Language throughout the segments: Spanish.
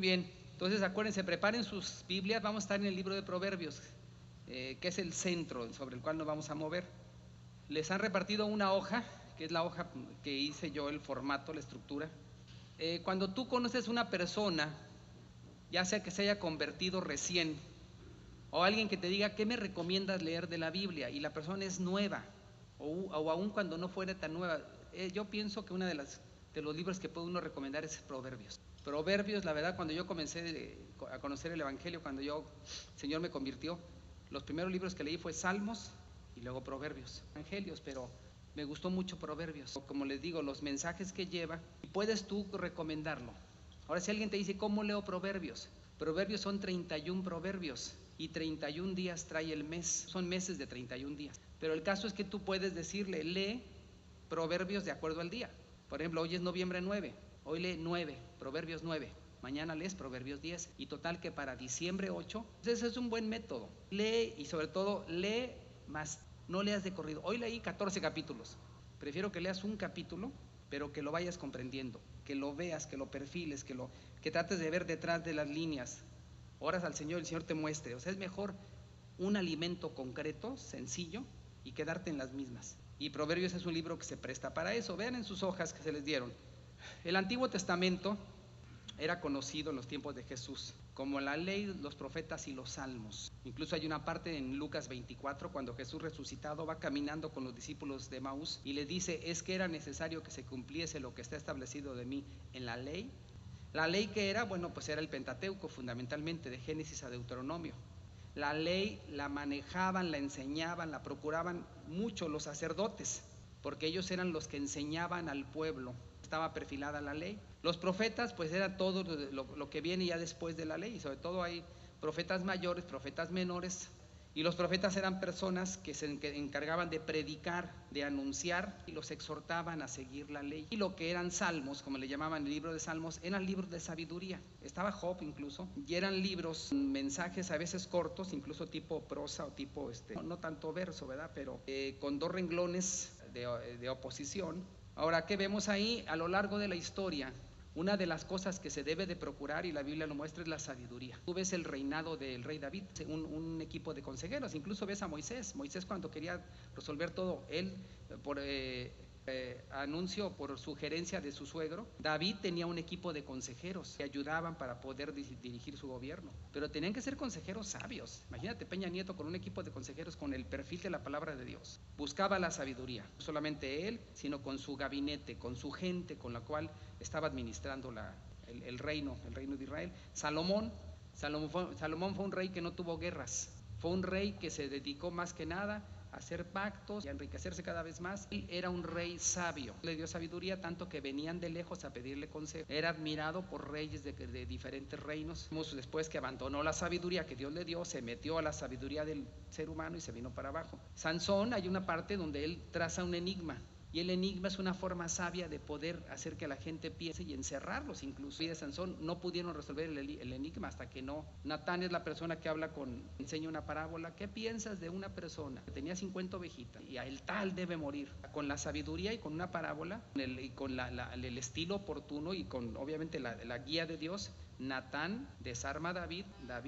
Bien, entonces acuérdense, preparen sus Biblias, vamos a estar en el libro de Proverbios, que es el centro sobre el cual nos vamos a mover. Les han repartido una hoja, que es la hoja que hice yo, el formato, la estructura. Cuando tú conoces una persona, ya sea que se haya convertido recién, o alguien que te diga, ¿qué me recomiendas leer de la Biblia? Y la persona es nueva, o aún cuando no fuera tan nueva, yo pienso que uno de los libros que puede uno recomendar es Proverbios. Proverbios, la verdad, cuando yo comencé a conocer el Evangelio, cuando el Señor me convirtió, los primeros libros que leí fue Salmos y luego Proverbios, Evangelios, pero me gustó mucho Proverbios. Como les digo, los mensajes que lleva, puedes tú recomendarlo. Ahora, si alguien te dice, ¿cómo leo Proverbios? Proverbios son 31 proverbios y 31 días trae el mes, son meses de 31 días. Pero el caso es que tú puedes decirle, lee Proverbios de acuerdo al día. Por ejemplo, hoy es noviembre 9, hoy lee 9, Proverbios 9. Mañana lees Proverbios 10 y total que para diciembre 8, ese es un buen método. Lee y sobre todo lee más, no leas de corrido. Hoy leí 14 capítulos, prefiero que leas un capítulo, pero que lo vayas comprendiendo, que lo veas, que lo perfiles, que trates de ver detrás de las líneas. Oras al Señor, el Señor te muestre. O sea, es mejor un alimento concreto, sencillo, y quedarte en las mismas. Y Proverbios es un libro que se presta para eso. Vean en sus hojas que se les dieron. El Antiguo Testamento era conocido en los tiempos de Jesús como la ley, los profetas y los salmos. Incluso hay una parte en Lucas 24 cuando Jesús resucitado va caminando con los discípulos de Emaús y les dice, es que era necesario que se cumpliese lo que está establecido de mí en la ley. La ley que era, bueno, pues era el Pentateuco fundamentalmente, de Génesis a Deuteronomio. La ley la manejaban, la enseñaban, la procuraban mucho los sacerdotes, porque ellos eran los que enseñaban al pueblo. Estaba perfilada la ley. Los profetas, pues era todo lo que viene ya después de la ley. Sobre todo hay profetas mayores, profetas menores. Y los profetas eran personas que se encargaban de predicar, de anunciar, y los exhortaban a seguir la ley. Y lo que eran salmos, como le llamaban el libro de salmos, eran libros de sabiduría. Estaba Job incluso, y eran libros, mensajes a veces cortos, incluso tipo prosa o tipo, no tanto verso, ¿verdad? Pero con 2 renglones de oposición. Ahora, ¿qué vemos ahí? A lo largo de la historia, una de las cosas que se debe de procurar, y la Biblia lo muestra, es la sabiduría. Tú ves el reinado del rey David, un equipo de consejeros, incluso ves a Moisés. Moisés, cuando quería resolver todo, él por anuncio, por sugerencia de su suegro, David tenía un equipo de consejeros que ayudaban para poder dirigir su gobierno, pero tenían que ser consejeros sabios. Imagínate Peña Nieto con un equipo de consejeros con el perfil de la palabra de Dios. Buscaba la sabiduría, no solamente él, sino con su gabinete, con su gente con la cual estaba administrando el reino de Israel. Salomón fue un rey que no tuvo guerras, fue un rey que se dedicó más que nada a hacer pactos y a enriquecerse cada vez más. Él era un rey sabio, le dio sabiduría tanto que venían de lejos a pedirle consejo. Era admirado por reyes de diferentes reinos. Después que abandonó la sabiduría que Dios le dio, se metió a la sabiduría del ser humano y se vino para abajo. Sansón, hay una parte donde él traza un enigma, y el enigma es una forma sabia de poder hacer que la gente piense y encerrarlos. Incluso y de Sansón no pudieron resolver el enigma hasta que no. Natán es la persona que enseña una parábola. ¿Qué piensas de una persona que tenía 50 ovejitas y a el tal debe morir? Con la sabiduría y con una parábola y con el estilo oportuno y con obviamente la guía de Dios, Natán desarma a David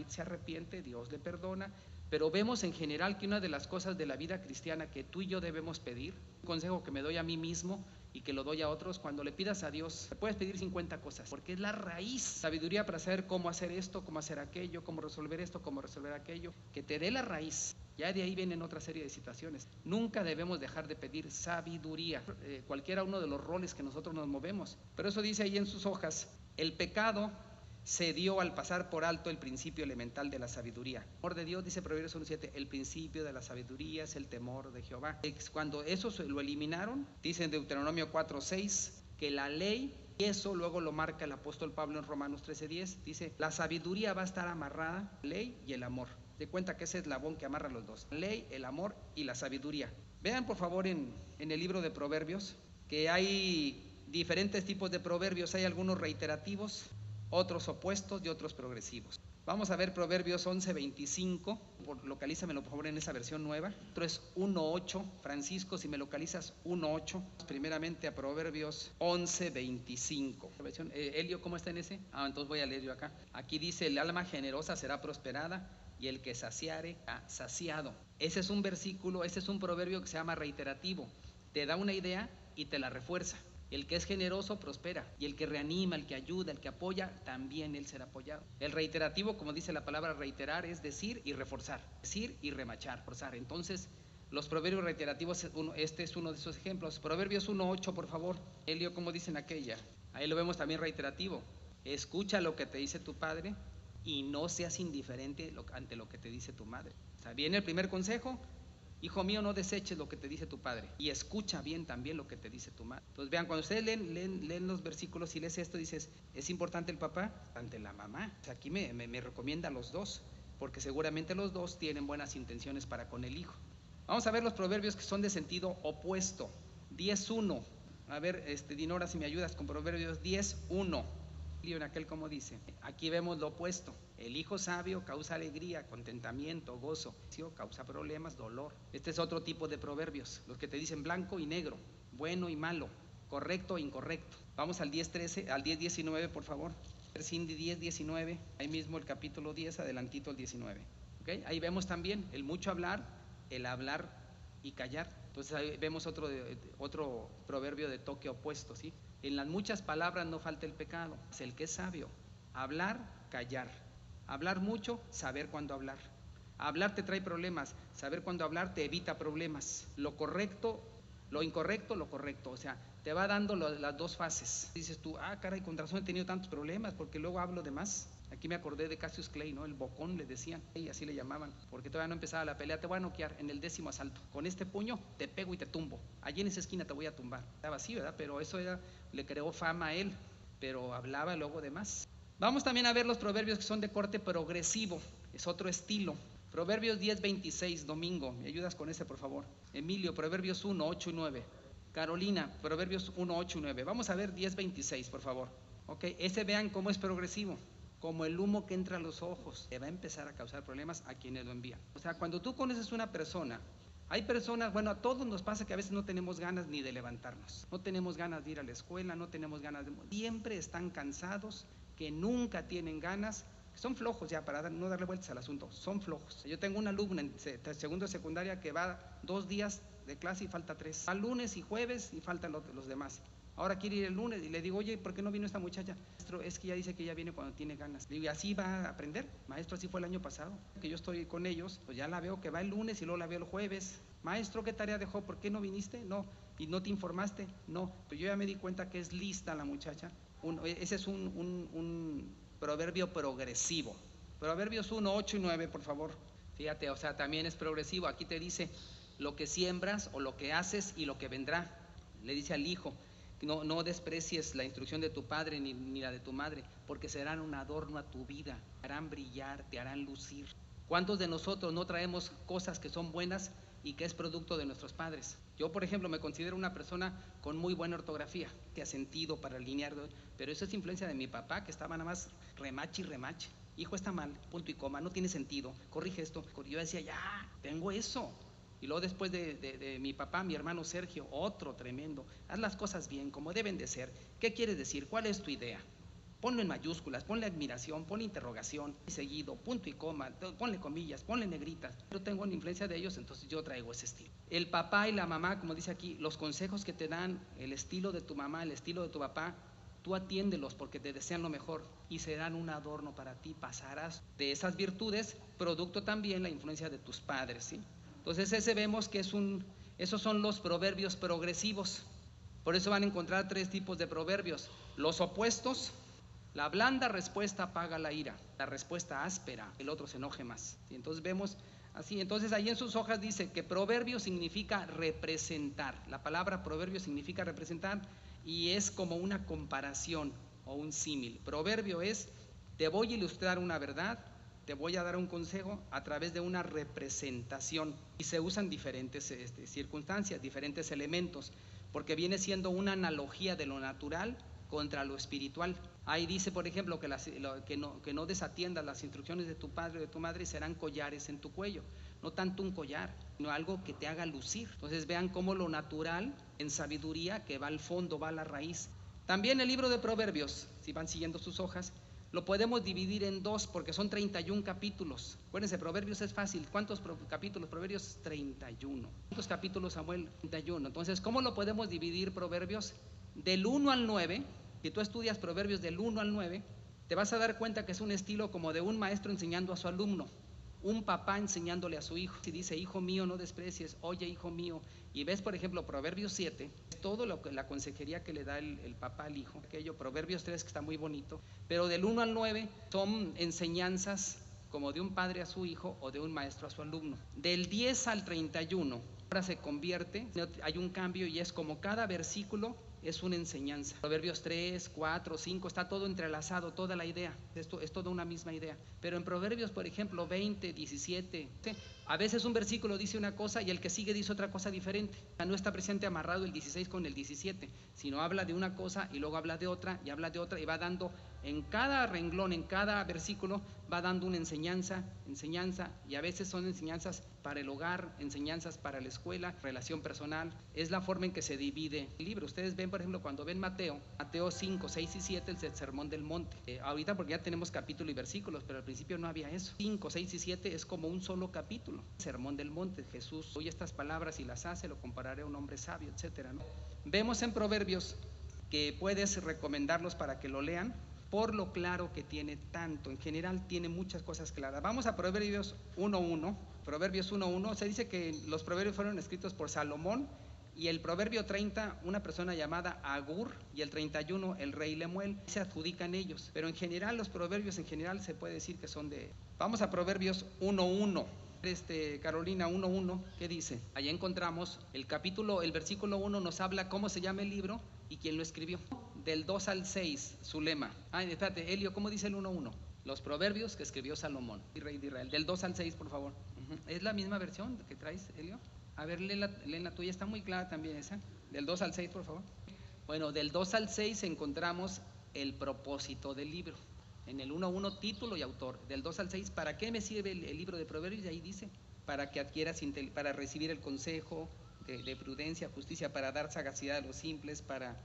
se arrepiente, Dios le perdona. Pero vemos en general que una de las cosas de la vida cristiana que tú y yo debemos pedir, un consejo que me doy a mí mismo y que lo doy a otros, cuando le pidas a Dios, te puedes pedir 50 cosas, porque es la raíz, sabiduría para saber cómo hacer esto, cómo hacer aquello, cómo resolver esto, cómo resolver aquello, que te dé la raíz. Ya de ahí vienen otra serie de situaciones. Nunca debemos dejar de pedir sabiduría, cualquiera uno de los roles que nosotros nos movemos. Pero eso dice ahí en sus hojas, el pecado se dio al pasar por alto el principio elemental de la sabiduría. El temor de Dios, dice Proverbios 1:7, el principio de la sabiduría es el temor de Jehová. Cuando eso lo eliminaron, dice en Deuteronomio 4:6, que la ley, y eso luego lo marca el apóstol Pablo en Romanos 13:10, dice, la sabiduría va a estar amarrada, la ley y el amor. De cuenta que ese eslabón que amarra los dos, la ley, el amor y la sabiduría. Vean por favor en el libro de Proverbios, que hay diferentes tipos de proverbios, hay algunos reiterativos, otros opuestos y otros progresivos. Vamos a ver Proverbios 11:25, localízamelo por favor en esa versión nueva. Otro es 1:8, Francisco, si me localizas 1:8, primeramente a Proverbios 11:25. Elio, ¿cómo está en ese? Entonces voy a leer yo acá. Aquí dice: el alma generosa será prosperada y el que saciare ha saciado. Ese es un versículo, ese es un proverbio que se llama reiterativo. Te da una idea y te la refuerza. El que es generoso prospera, y el que reanima, el que ayuda, el que apoya, también él será apoyado. El reiterativo, como dice la palabra reiterar, es decir y reforzar, decir y remachar, reforzar. Entonces, los proverbios reiterativos, este es uno de esos ejemplos. Proverbios 1:8, por favor. Elio, ¿cómo dicen aquella? Ahí lo vemos también reiterativo. Escucha lo que te dice tu padre y no seas indiferente ante lo que te dice tu madre. O sea, viene el primer consejo: hijo mío, no deseches lo que te dice tu padre, y escucha bien también lo que te dice tu madre. Entonces vean, cuando ustedes leen los versículos y lees esto, dices, ¿es importante el papá? Ante la mamá. O sea, aquí me recomienda a los dos, porque seguramente los dos tienen buenas intenciones para con el hijo. Vamos a ver los proverbios que son de sentido opuesto. 10:1. A ver, Dinora, si me ayudas con Proverbios 10:1. En aquel, como dice, aquí vemos lo opuesto. El hijo sabio causa alegría, contentamiento, gozo. Causa problemas, dolor. Este es otro tipo de proverbios, los que te dicen blanco y negro, bueno y malo, correcto e incorrecto. Vamos al 10:13, al 10:19, por favor. Cindy 10:19, ahí mismo el capítulo 10, adelantito el 19. ¿Okay? Ahí vemos también el mucho hablar, el hablar y callar. Entonces ahí vemos otro proverbio de toque opuesto, ¿sí? En las muchas palabras no falta el pecado. Es el que es sabio. Hablar, callar. Hablar mucho, saber cuándo hablar. Hablar te trae problemas, saber cuándo hablar te evita problemas. Lo correcto, lo incorrecto, lo correcto. O sea, te va dando las dos fases. Dices tú, caray, con razón he tenido tantos problemas porque luego hablo de más. Aquí me acordé de Cassius Clay, ¿no? El bocón le decían, y así le llamaban, porque todavía no empezaba la pelea. Te voy a noquear en el 10º asalto. Con este puño te pego y te tumbo. Allí en esa esquina te voy a tumbar. Estaba así, ¿verdad? Pero eso le creó fama a él, pero hablaba luego de más. Vamos también a ver los proverbios que son de corte progresivo. Es otro estilo. Proverbios 10:26, Domingo, ¿me ayudas con ese, por favor? Emilio, Proverbios 1:8 y 9. Carolina, Proverbios 1:8 y 9. Vamos a ver 10:26, por favor. Ok, ese vean cómo es progresivo. Como el humo que entra a los ojos, te va a empezar a causar problemas a quienes lo envían. O sea, cuando tú conoces una persona, hay personas, bueno, a todos nos pasa que a veces no tenemos ganas ni de levantarnos, no tenemos ganas de ir a la escuela, no tenemos ganas de... Siempre están cansados, que nunca tienen ganas, son flojos ya, para no darle vueltas al asunto, son flojos. Yo tengo una alumna en segundo de secundaria que va 2 días de clase y falta 3, va lunes y jueves y faltan los demás. Ahora quiere ir el lunes y le digo, oye, ¿por qué no vino esta muchacha? Maestro, es que ella dice que ella viene cuando tiene ganas. Le digo, ¿y así va a aprender? Maestro, así fue el año pasado, que yo estoy con ellos, pues ya la veo que va el lunes y luego la veo el jueves. Maestro, ¿qué tarea dejó? ¿Por qué no viniste? No. ¿Y no te informaste? No. Pues yo ya me di cuenta que es lista la muchacha. Ese es un proverbio progresivo. Proverbios 1:8 y 9, por favor. Fíjate, o sea, también es progresivo. Aquí te dice lo que siembras o lo que haces y lo que vendrá. Le dice al hijo, no desprecies la instrucción de tu padre ni la de tu madre, porque serán un adorno a tu vida, te harán brillar, te harán lucir. ¿Cuántos de nosotros no traemos cosas que son buenas y que es producto de nuestros padres? Yo, por ejemplo, me considero una persona con muy buena ortografía, que ha sentido para alinear, pero eso es influencia de mi papá, que estaba nada más remache y remache. Hijo, está mal, punto y coma, no tiene sentido, corrige esto. Yo decía, ya, tengo eso. Y luego después de mi papá, mi hermano Sergio, otro tremendo. Haz las cosas bien, como deben de ser. ¿Qué quieres decir? ¿Cuál es tu idea? Ponlo en mayúsculas, ponle admiración, ponle interrogación, seguido, punto y coma, ponle comillas, ponle negritas. Yo tengo una influencia de ellos, entonces yo traigo ese estilo. El papá y la mamá, como dice aquí, los consejos que te dan, el estilo de tu mamá, el estilo de tu papá, tú atiéndelos porque te desean lo mejor y serán un adorno para ti. Pasarás de esas virtudes, producto también la influencia de tus padres, ¿sí? Entonces ese vemos que esos son los proverbios progresivos. Por eso van a encontrar 3 tipos de proverbios. Los opuestos: la blanda respuesta apaga la ira, la respuesta áspera, el otro se enoje más. Y entonces vemos así. Entonces ahí en sus hojas dice que proverbio significa representar. La palabra proverbio significa representar y es como una comparación o un símil. Proverbio es, te voy a ilustrar una verdad, te voy a dar un consejo a través de una representación, y se usan diferentes circunstancias, diferentes elementos, porque viene siendo una analogía de lo natural contra lo espiritual. Ahí dice, por ejemplo, que no desatiendas las instrucciones de tu padre o de tu madre y serán collares en tu cuello. No tanto un collar, sino algo que te haga lucir. Entonces vean cómo lo natural en sabiduría, que va al fondo, va a la raíz. También el libro de Proverbios, si van siguiendo sus hojas, lo podemos dividir en dos porque son 31 capítulos. Acuérdense, Proverbios es fácil. ¿Cuántos capítulos? Proverbios 31. ¿Cuántos capítulos, Samuel? 31. Entonces, ¿cómo lo podemos dividir Proverbios? Del 1 al 9. Si tú estudias Proverbios del 1 al 9, te vas a dar cuenta que es un estilo como de un maestro enseñando a su alumno, un papá enseñándole a su hijo. Si dice, hijo mío, no desprecies, oye, hijo mío. Y ves, por ejemplo, Proverbios 7, todo la consejería que le da el papá al hijo. Aquello, Proverbios 3, que está muy bonito. Pero del 1 al 9 son enseñanzas como de un padre a su hijo o de un maestro a su alumno. Del 10 al 31, ahora se convierte, hay un cambio y es como cada versículo es una enseñanza. Proverbios 3, 4, 5, está todo entrelazado, toda la idea. Esto es toda una misma idea. Pero en Proverbios, por ejemplo, 20, 17, a veces un versículo dice una cosa y el que sigue dice otra cosa diferente. No está presente amarrado el 16 con el 17, sino habla de una cosa y luego habla de otra y habla de otra y va dando en cada renglón, en cada versículo, va dando una enseñanza, y a veces son enseñanzas para el hogar, enseñanzas para la escuela, relación personal. Es la forma en que se divide el libro. Ustedes ven, por ejemplo, cuando ven Mateo 5, 6 y 7, el Sermón del Monte. Ahorita porque ya tenemos capítulo y versículos, pero al principio no había eso. 5, 6 y 7 es como un solo capítulo. Sermón del Monte, Jesús oye estas palabras y las hace, lo compararé a un hombre sabio, etcétera, ¿no? Vemos en Proverbios que puedes recomendarlos para que lo lean, por lo claro que tiene tanto. En general tiene muchas cosas claras. Vamos a Proverbios 1.1. Proverbios 1.1, se dice que los proverbios fueron escritos por Salomón, y el proverbio 30 una persona llamada Agur, y el 31 el rey Lemuel. Se adjudican ellos, pero en general los proverbios en general se puede decir que son de... Vamos a Proverbios 1.1. Carolina 1.1, ¿qué dice? Allá encontramos el versículo 1 nos habla cómo se llama el libro y quién lo escribió. Del 2 al 6, su lema. Espérate, Elio, ¿cómo dice el 1.1? Los proverbios que escribió Salomón, el rey de Israel. Del 2 al 6, por favor. ¿Es la misma versión que traes, Elio? A ver, lee la tuya, está muy clara también esa. Del 2 al 6, por favor. Bueno, del 2 al 6 encontramos el propósito del libro. En el 1.1, título y autor. Del 2 al 6, ¿para qué me sirve el libro de Proverbios? Y ahí dice, para que adquieras, para recibir el consejo de prudencia, justicia, para dar sagacidad a los simples, para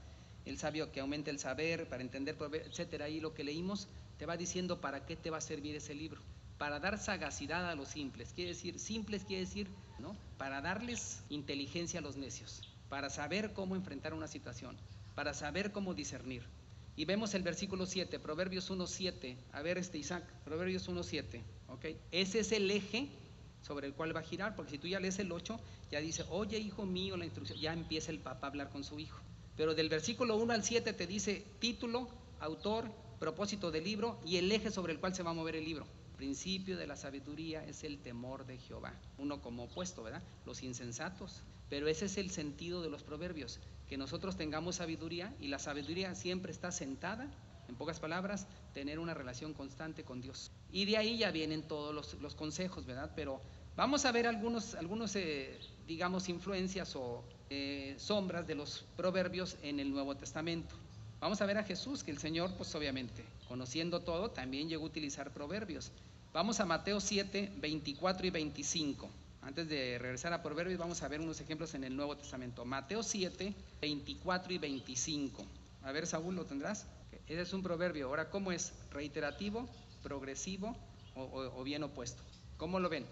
el sabio que aumente el saber, para entender, etcétera. Ahí lo que leímos te va diciendo para qué te va a servir ese libro. Para dar sagacidad a los simples, simples quiere decir, ¿no? Para darles inteligencia a los necios, para saber cómo enfrentar una situación, para saber cómo discernir. Y vemos el versículo 7, Proverbios 1.7. A ver, Isaac, Proverbios 1.7, ¿ok? Ese es el eje sobre el cual va a girar, porque si tú ya lees el 8, ya dice, oye, hijo mío, la instrucción, ya empieza el papá a hablar con su hijo. Pero del versículo 1 al 7 te dice título, autor, propósito del libro y el eje sobre el cual se va a mover el libro. El principio de la sabiduría es el temor de Jehová. Uno como opuesto, ¿verdad? Los insensatos. Pero ese es el sentido de los proverbios, que nosotros tengamos sabiduría, y la sabiduría siempre está sentada, en pocas palabras, tener una relación constante con Dios. Y de ahí ya vienen todos los consejos, ¿verdad? Pero vamos a ver algunos digamos, influencias o sombras de los proverbios en el Nuevo Testamento. Vamos a ver a Jesús, que el Señor, pues obviamente, conociendo todo, también llegó a utilizar proverbios. Vamos a Mateo 7, 24 y 25. Antes de regresar a Proverbios, vamos a ver unos ejemplos en el Nuevo Testamento. Mateo 7, 24 y 25. A ver, Saúl, ¿lo tendrás? Ese es un proverbio. Ahora, ¿cómo es? ¿Reiterativo, progresivo o bien opuesto? ¿Cómo lo ven?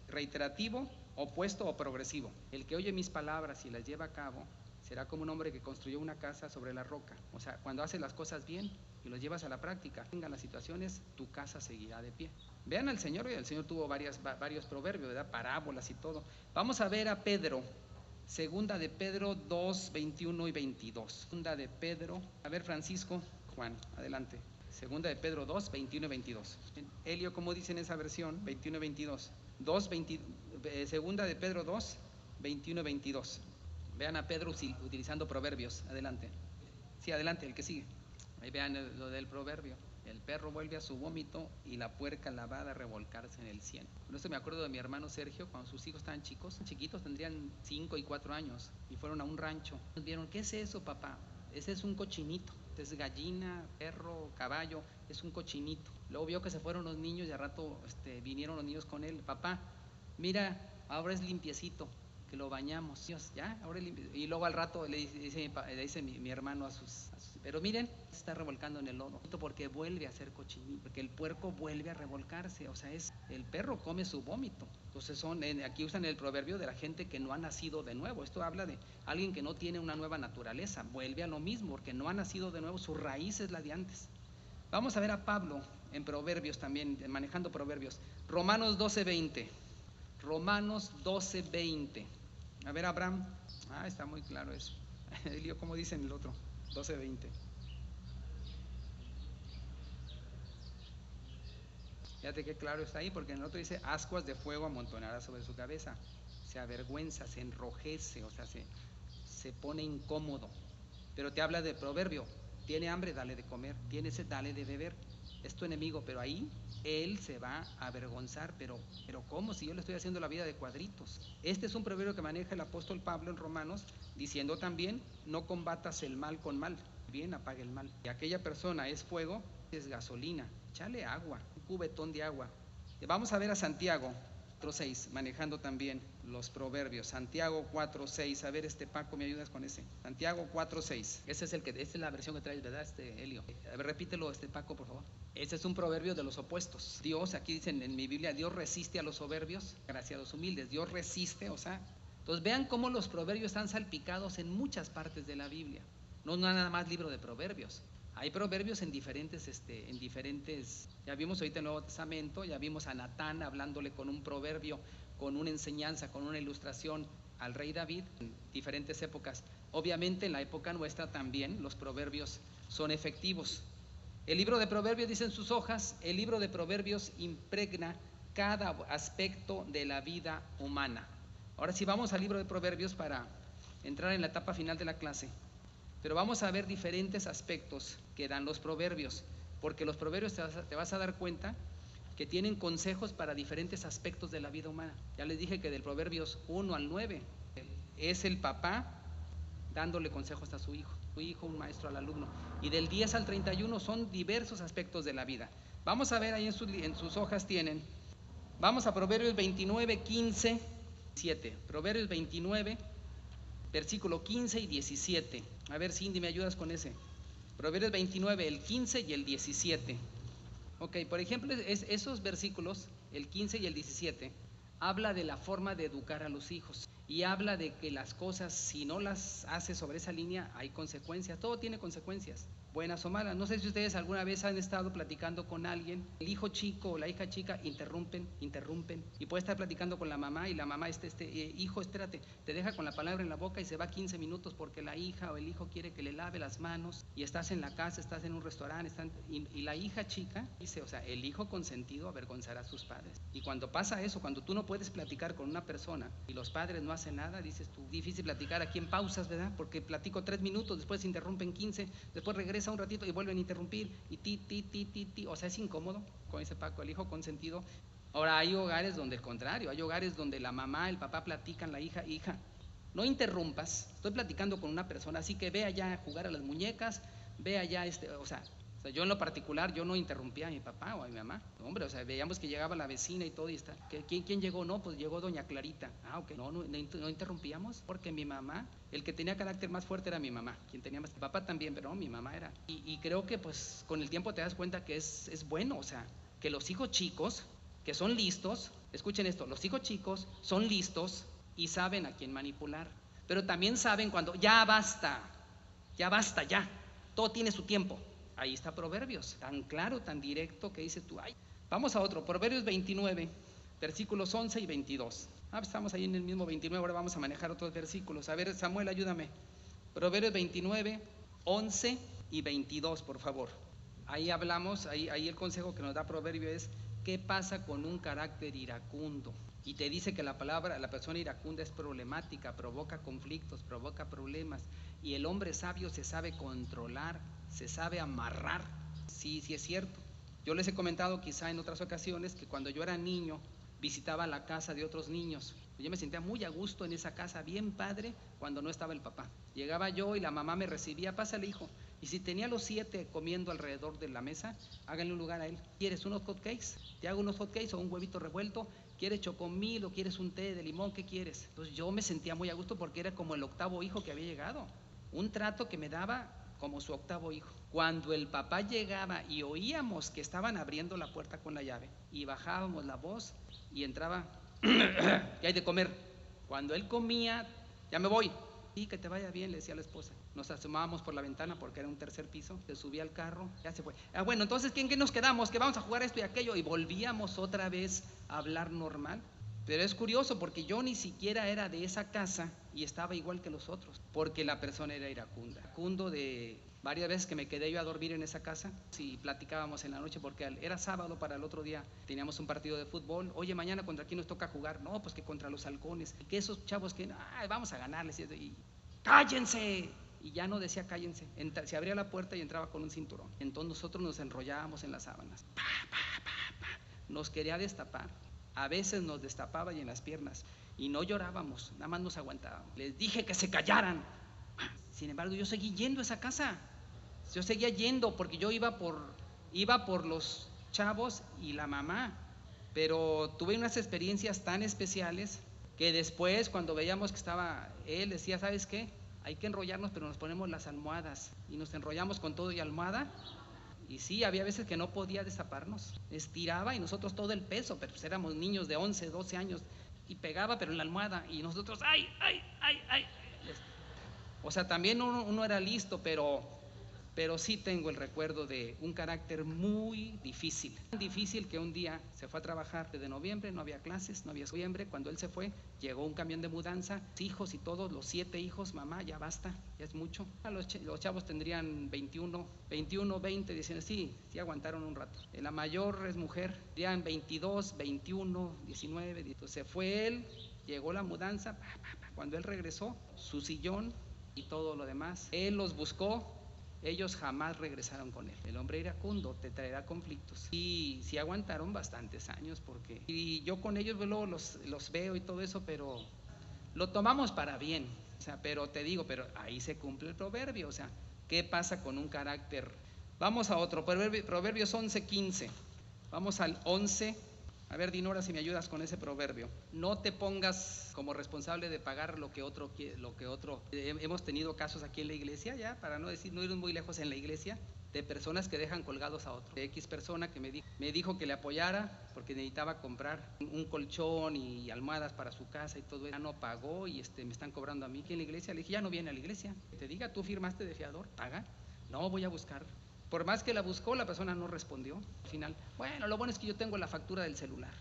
¿Reiterativo, opuesto o progresivo? El que oye mis palabras y las lleva a cabo será como un hombre que construyó una casa sobre la roca. O sea, cuando haces las cosas bien y los llevas a la práctica, tengan las situaciones, tu casa seguirá de pie. Vean al Señor, el Señor tuvo varios proverbios, ¿verdad? Parábolas y todo. Vamos a ver a Pedro, segunda de Pedro 2, 21 y 22. Segunda de Pedro, a ver, Francisco, Juan, adelante. Segunda de Pedro 2, 21 y 22. Elio, ¿cómo dice en esa versión? 21 y 22. Segunda de Pedro 2, 21 y 22. Vean a Pedro utilizando proverbios. Adelante. Sí, adelante, el que sigue. Ahí vean lo del proverbio. El perro vuelve a su vómito y la puerca lavada a revolcarse en el cieno. Con esto me acuerdo de mi hermano Sergio, cuando sus hijos estaban chiquitos, tendrían 5 y 4 años, y fueron a un rancho. Vieron, ¿qué es eso, papá? Ese es un cochinito. es gallina, perro, caballo, es un cochinito. Luego vio que se fueron los niños y al rato vinieron los niños con él. Papá, mira, ahora es limpiecito, que lo bañamos. Dios, ya, ahora es limpio. Y luego al rato le dice mi hermano a sus, pero miren, se está revolcando en el lodo, porque vuelve a ser cochinito, porque el puerco vuelve a revolcarse, o sea, el perro come su vómito. Entonces aquí usan el proverbio de la gente que no ha nacido de nuevo. Esto habla de alguien que no tiene una nueva naturaleza, vuelve a lo mismo, porque no ha nacido de nuevo, su raíz es la de antes. Vamos a ver a Pablo en Proverbios también, manejando Proverbios. Romanos 12:20. Romanos 12:20. A ver, Abraham. Está muy claro eso. Elio, ¿cómo dice en el otro? 12:20. Fíjate qué claro está ahí, porque en el otro dice: ascuas de fuego amontonará sobre su cabeza. Se avergüenza, se enrojece, o sea, se pone incómodo. Pero te habla de proverbio: tiene hambre, dale de comer; tiene sed, dale de beber. Es tu enemigo, pero ahí él se va a avergonzar. Pero ¿cómo? Si yo le estoy haciendo la vida de cuadritos. Este es un proverbio que maneja el apóstol Pablo en Romanos, diciendo también: no combatas el mal con mal, bien apague el mal. Y aquella persona es fuego, es gasolina, échale agua, un cubetón de agua. Vamos a ver a Santiago 4:6, manejando también los proverbios. Santiago 4:6, a ver, Paco, ¿me ayudas con ese? Santiago 4:6, esta es la versión que traes, ¿verdad, Elio? A ver, repítelo, Paco, por favor. Ese es un proverbio de los opuestos. Dios, aquí dicen en mi Biblia, Dios resiste a los soberbios, gracia a los humildes. Dios resiste, o sea, entonces vean cómo los proverbios están salpicados en muchas partes de la Biblia. No nada más libro de proverbios. Hay proverbios en diferentes, ya vimos ahorita el Nuevo Testamento, ya vimos a Natán hablándole con un proverbio, con una enseñanza, con una ilustración al rey David en diferentes épocas. Obviamente en la época nuestra también los proverbios son efectivos. El libro de Proverbios, dice en sus hojas, el libro de Proverbios impregna cada aspecto de la vida humana. Ahora sí, vamos al libro de Proverbios para entrar en la etapa final de la clase. Pero vamos a ver diferentes aspectos que dan los proverbios, porque los proverbios te vas a dar cuenta que tienen consejos para diferentes aspectos de la vida humana. Ya les dije que del Proverbios 1 al 9 es el papá dándole consejos a su hijo un maestro al alumno. Y del 10 al 31 son diversos aspectos de la vida. Vamos a ver ahí en sus hojas tienen. Vamos a Proverbios 29, 15, 17. Proverbios 29, versículo 15 y 17. A ver, Cindy, ¿me ayudas con ese? Proverbios 29, el 15 y el 17. Ok, por ejemplo, esos versículos, el 15 y el 17, habla de la forma de educar a los hijos. Y habla de que las cosas, si no las haces sobre esa línea, hay consecuencias. Todo tiene consecuencias, buenas o malas. No sé si ustedes alguna vez han estado platicando con alguien, el hijo chico o la hija chica interrumpen, y puede estar platicando con la mamá y la mamá, hijo, espérate, te deja con la palabra en la boca y se va 15 minutos porque la hija o el hijo quiere que le lave las manos, y estás en la casa, estás en un restaurante, y la hija chica dice, o sea, el hijo consentido avergonzará a sus padres. Y cuando pasa eso, cuando tú no puedes platicar con una persona y los padres no hacen nada, dices tú, difícil platicar aquí en pausas, ¿verdad? Porque platico 3 minutos, después se interrumpen 15, después regresa un ratito y vuelven a interrumpir, y o sea, es incómodo, como dice Paco, el hijo consentido. Ahora hay hogares donde el contrario, hay hogares donde la mamá, el papá platican, la hija, no interrumpas, estoy platicando con una persona, así que ve allá a jugar a las muñecas, ve allá, o sea, yo en lo particular, yo no interrumpía a mi papá o a mi mamá. Hombre, o sea, veíamos que llegaba la vecina y todo, y está, ¿quién llegó? No, pues llegó doña Clarita. Ok, no interrumpíamos, porque mi mamá, el que tenía carácter más fuerte era mi mamá, quien tenía más, mi papá también, pero no, mi mamá era. Y creo que pues con el tiempo te das cuenta que es bueno, o sea, que los hijos chicos, que son listos, escuchen esto, los hijos chicos son listos y saben a quién manipular, pero también saben cuando, ya basta, ya, todo tiene su tiempo. Ahí está Proverbios, tan claro, tan directo, que dices tú, ay. Vamos a otro, Proverbios 29, versículos 11 y 22. Estamos ahí en el mismo 29, ahora vamos a manejar otros versículos. A ver, Samuel, ayúdame. Proverbios 29, 11 y 22, por favor. Ahí hablamos, ahí el consejo que nos da Proverbio es, ¿qué pasa con un carácter iracundo? Y te dice que la persona iracunda es problemática, provoca conflictos, provoca problemas. Y el hombre sabio se sabe controlar, se sabe amarrar. Sí es cierto. Yo les he comentado quizá en otras ocasiones que cuando yo era niño visitaba la casa de otros niños. Yo me sentía muy a gusto en esa casa, bien padre, cuando no estaba el papá. Llegaba yo y la mamá me recibía, pásale hijo. Y si tenía los 7 comiendo alrededor de la mesa, háganle un lugar a él. ¿Quieres unos hot cakes? Te hago unos hot cakes o un huevito revuelto. ¿Quieres chocomil o quieres un té de limón? ¿Qué quieres? Entonces yo me sentía muy a gusto porque era como el octavo hijo que había llegado. Un trato que me daba como su octavo hijo. Cuando el papá llegaba y oíamos que estaban abriendo la puerta con la llave y bajábamos la voz y entraba, ¿qué hay de comer? Cuando él comía, ya me voy. Sí, que te vaya bien, le decía a la esposa. Nos asomábamos por la ventana porque era un tercer piso, se subía al carro, ya se fue. Bueno, entonces, ¿en qué nos quedamos? Que vamos a jugar esto y aquello, y volvíamos otra vez a hablar normal. Pero es curioso porque yo ni siquiera era de esa casa y estaba igual que los otros, porque la persona era iracunda. Iracundo de varias veces que me quedé yo a dormir en esa casa, si platicábamos en la noche, porque era sábado, para el otro día teníamos un partido de fútbol. Oye, mañana contra quién nos toca jugar. No, pues que contra los halcones, y que esos chavos que vamos a ganarles, y cállense. Y ya no decía cállense, se abría la puerta y entraba con un cinturón. Entonces nosotros nos enrollábamos en las sábanas, nos quería destapar. A veces nos destapaba y en las piernas, y no llorábamos, nada más nos aguantábamos. Les dije que se callaran. Sin embargo, yo seguí yendo a esa casa. Yo seguía yendo porque yo iba por los chavos y la mamá. Pero tuve unas experiencias tan especiales que después, cuando veíamos que estaba él, decía, ¿sabes qué? Hay que enrollarnos, pero nos ponemos las almohadas y nos enrollamos con todo y almohada. Y sí, había veces que no podía destaparnos, estiraba y nosotros todo el peso, pero pues éramos niños de 11, 12 años, y pegaba pero en la almohada, y nosotros, ¡ay! O sea, también uno era listo, pero sí tengo el recuerdo de un carácter muy difícil. Tan difícil que un día se fue a trabajar desde noviembre, no había clases, no había noviembre. Cuando él se fue, llegó un camión de mudanza, hijos y todos, los 7 hijos, mamá, ya basta, ya es mucho. Los chavos tendrían 21, 20, dicen, sí aguantaron un rato. La mayor es mujer, tendrían 22, 21, 19. Entonces se fue él, llegó la mudanza, cuando él regresó, su sillón y todo lo demás, él los buscó. Ellos jamás regresaron con él. El hombre iracundo te traerá conflictos. Y sí aguantaron bastantes años, porque y yo con ellos luego los veo y todo eso, pero lo tomamos para bien. O sea, pero te digo, pero ahí se cumple el proverbio. O sea, ¿qué pasa con un carácter? Vamos a otro, Proverbios 11:15. Vamos al 11. A ver, Dinora, si me ayudas con ese proverbio. No te pongas como responsable de pagar lo que otro. Hemos tenido casos aquí en la iglesia, ya, para no decir, no ir muy lejos en la iglesia, de personas que dejan colgados a otro. De X persona que me dijo que le apoyara porque necesitaba comprar un colchón y almohadas para su casa y todo eso. Ya no pagó y me están cobrando a mí aquí en la iglesia. Le dije, ya no viene a la iglesia. Que te diga, tú firmaste de fiador, paga. No, voy a buscar. Por más que la buscó, la persona no respondió. Al final, bueno, lo bueno es que yo tengo la factura del celular,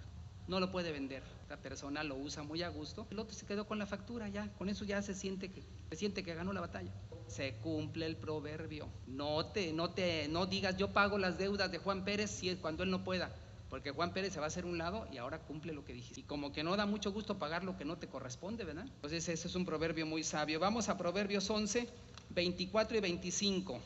no lo puede vender. La persona lo usa muy a gusto. El otro se quedó con la factura, ya, con eso ya se siente que ganó la batalla. Se cumple el proverbio. No digas, yo pago las deudas de Juan Pérez si es cuando él no pueda, porque Juan Pérez se va a hacer un lado y ahora cumple lo que dijiste. Y como que no da mucho gusto pagar lo que no te corresponde, ¿verdad? Entonces ese es un proverbio muy sabio. Vamos a Proverbios 11, 24 y 25.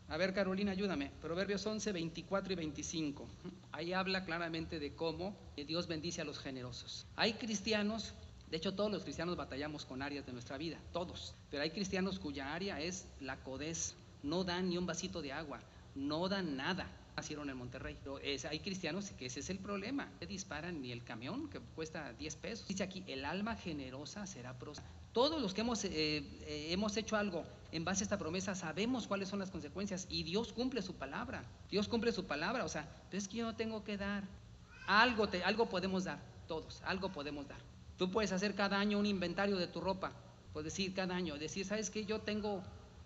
A ver, Carolina, ayúdame. Proverbios 11, 24 y 25. Ahí habla claramente de cómo Dios bendice a los generosos. Hay cristianos, de hecho todos los cristianos batallamos con áreas de nuestra vida, todos. Pero hay cristianos cuya área es la codez. No dan ni un vasito de agua, no dan nada. Nacieron en Monterrey. Pero hay cristianos que ese es el problema. No disparan ni el camión que cuesta 10 pesos. Dice aquí, el alma generosa será próspera. Todos los que hemos hecho algo en base a esta promesa sabemos cuáles son las consecuencias, y Dios cumple su palabra. Dios cumple su palabra. O sea, pero es que yo no tengo que dar. Algo podemos dar, todos, algo podemos dar. Tú puedes hacer cada año un inventario de tu ropa. Puedes decir cada año, ¿sabes qué? Yo tengo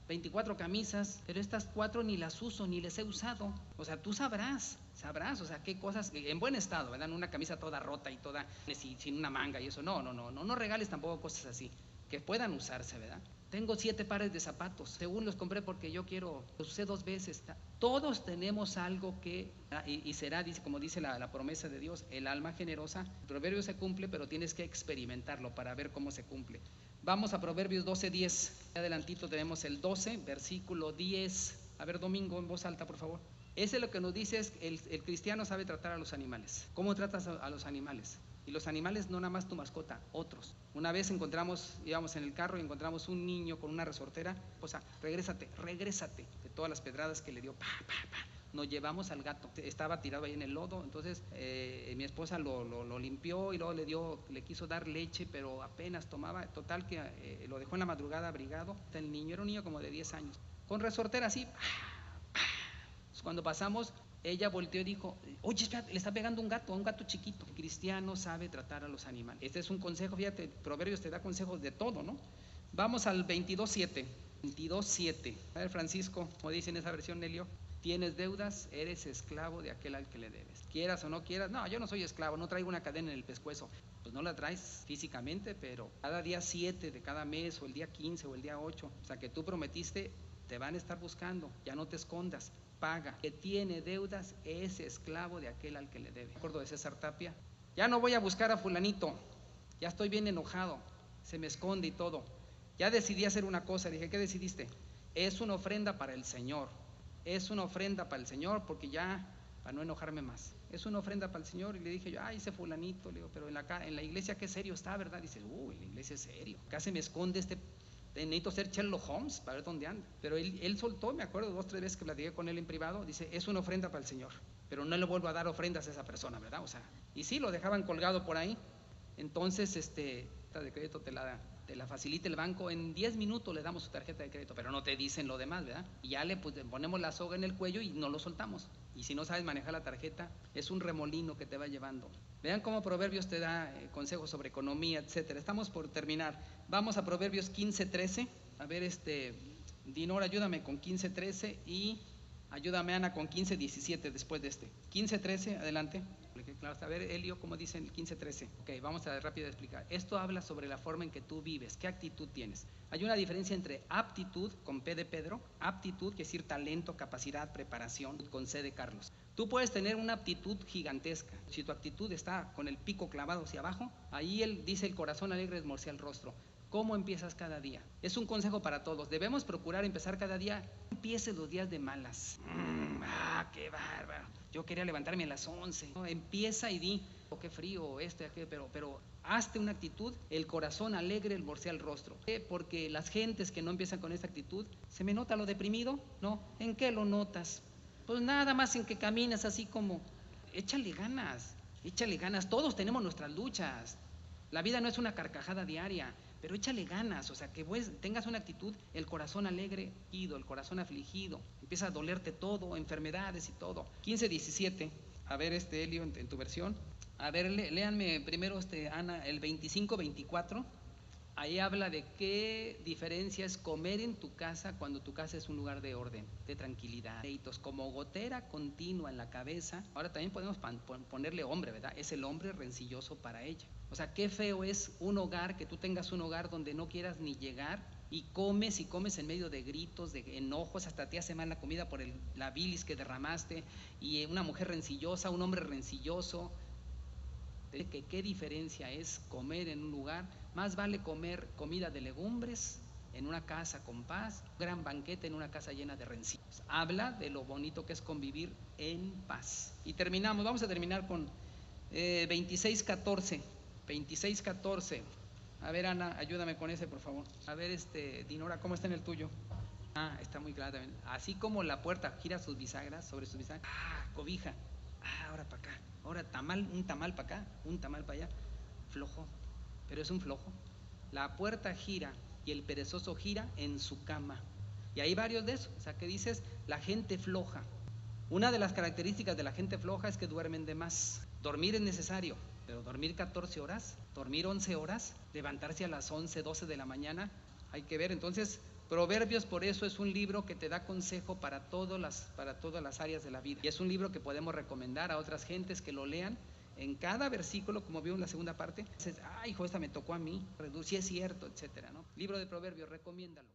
24 camisas, pero estas 4 ni las uso, ni les he usado. O sea, tú sabrás, o sea, qué cosas en buen estado, ¿verdad? Una camisa toda rota y toda sin una manga y eso. No regales tampoco cosas así, que puedan usarse, ¿verdad? Tengo 7 pares de zapatos, según los compré porque yo quiero, los usé 2 veces. Todos tenemos algo que, y será, como dice la promesa de Dios, el alma generosa. El proverbio se cumple, pero tienes que experimentarlo para ver cómo se cumple. Vamos a Proverbios 12:10. Adelantito tenemos el 12, versículo 10. A ver, Domingo, en voz alta, por favor. Ese lo que nos dice es que el cristiano sabe tratar a los animales. ¿Cómo tratas a los animales? Y los animales no nada más tu mascota, otros. Una vez íbamos en el carro y encontramos un niño con una resortera. O sea, regrésate. todas las pedradas que le dio, pa, pa, pa. Nos llevamos al gato, estaba tirado ahí en el lodo, entonces mi esposa lo limpió y luego le quiso dar leche, pero apenas tomaba, total que lo dejó en la madrugada abrigado. El niño era un niño como de 10 años, con resortera así, cuando pasamos, ella volteó y dijo, oye, espérate, le está pegando a un gato chiquito. El cristiano sabe tratar a los animales. Este es un consejo, fíjate, Proverbios te da consejos de todo, ¿no? Vamos al 22:7. 22:7. A ver, Francisco, como dice en esa versión, Nelio, tienes deudas, eres esclavo de aquel al que le debes. Quieras o no quieras, no, yo no soy esclavo, no traigo una cadena en el pescuezo. Pues no la traes físicamente, pero cada día 7 de cada mes, o el día 15, o el día 8, o sea que tú prometiste, te van a estar buscando, ya no te escondas. Paga. Que tiene deudas es esclavo de aquel al que le debe. Me acuerdo de César Tapia. Ya no voy a buscar a fulanito, ya estoy bien enojado, se me esconde y todo. Ya decidí hacer una cosa. Dije, ¿qué decidiste? Es una ofrenda para el Señor. Es una ofrenda para el Señor, porque ya, para no enojarme más, es una ofrenda para el Señor. Y le dije yo, ay, ese fulanito, le digo, pero en la iglesia qué serio está, ¿verdad? Dice, en la iglesia es serio. Acá se me esconde necesito ser Sherlock Holmes para ver dónde anda. Pero él soltó, me acuerdo 2 o 3 veces que platiqué con él en privado, dice, es una ofrenda para el Señor, pero no le vuelvo a dar ofrendas a esa persona, ¿verdad? O sea, y sí, lo dejaban colgado por ahí. Entonces, esta de crédito te la facilita el banco, en 10 minutos le damos su tarjeta de crédito, pero no te dicen lo demás, ¿verdad? Y ya le ponemos la soga en el cuello y no lo soltamos. Y si no sabes manejar la tarjeta, es un remolino que te va llevando. Vean cómo Proverbios te da consejos sobre economía, etcétera. Estamos por terminar. Vamos a Proverbios 15:13. A ver, Dinor, ayúdame con 15:13 y ayúdame, Ana, con 15:17 después de 15:13, adelante. A ver, Elio, ¿cómo dice el 15:13? Ok, vamos a rápido explicar. Esto habla sobre la forma en que tú vives, qué actitud tienes. Hay una diferencia entre aptitud, con P de Pedro, aptitud, que es decir talento, capacidad, preparación, con C de Carlos. Tú puedes tener una aptitud gigantesca. Si tu actitud está con el pico clavado hacia abajo, ahí él dice, el corazón alegre esmorcea el rostro. ¿Cómo empiezas cada día? Es un consejo para todos. Debemos procurar empezar cada día. No empieces los días de malas. ¡Qué bárbaro! Yo quería levantarme a las 11. No, empieza y di, qué frío, aquello, pero hazte una actitud, el corazón alegre, esmorcea el rostro. Porque las gentes que no empiezan con esta actitud, ¿se me nota lo deprimido? No. ¿En qué lo notas? Pues nada más en que caminas así como, échale ganas, todos tenemos nuestras luchas. La vida no es una carcajada diaria, pero échale ganas, o sea, que tengas una actitud, el corazón alegre, el corazón afligido, empieza a dolerte todo, enfermedades y todo. 15:17, a ver, Elio, en tu versión, a ver, léanme primero, Ana, el 25:24. Ahí habla de qué diferencia es comer en tu casa cuando tu casa es un lugar de orden, de tranquilidad. Como gotera continua en la cabeza. Ahora también podemos ponerle hombre, ¿verdad? Es el hombre rencilloso para ella. O sea, qué feo es un hogar, que tú tengas un hogar donde no quieras ni llegar y comes en medio de gritos, de enojos, hasta te hace mal la comida por la bilis que derramaste, y una mujer rencillosa, un hombre rencilloso. ¿Qué diferencia es comer en un lugar? Más vale comer comida de legumbres en una casa con paz, un gran banquete en una casa llena de rencillos. Habla de lo bonito que es convivir en paz. Y vamos a terminar con 26:14. 26:14. A ver, Ana, ayúdame con ese, por favor. A ver, Dinora, ¿cómo está en el tuyo? Está muy claro también. Así como la puerta gira sus bisagras, sobre sus bisagras, cobija. Ahora para acá. Ahora un tamal para acá, un tamal para allá. Flojo, pero es un flojo. La puerta gira y el perezoso gira en su cama. Y hay varios de esos. O sea, que dices, la gente floja. Una de las características de la gente floja es que duermen de más. Dormir es necesario, pero dormir 14 horas, dormir 11 horas, levantarse a las 11, 12 de la mañana, hay que ver. Entonces, Proverbios, por eso es un libro que te da consejo para todas las áreas de la vida. Y es un libro que podemos recomendar a otras gentes que lo lean. En cada versículo, como vio en la segunda parte, dices, hijo, esta me tocó a mí, si es cierto, etcétera, ¿no? Libro de Proverbios, recomiéndalo.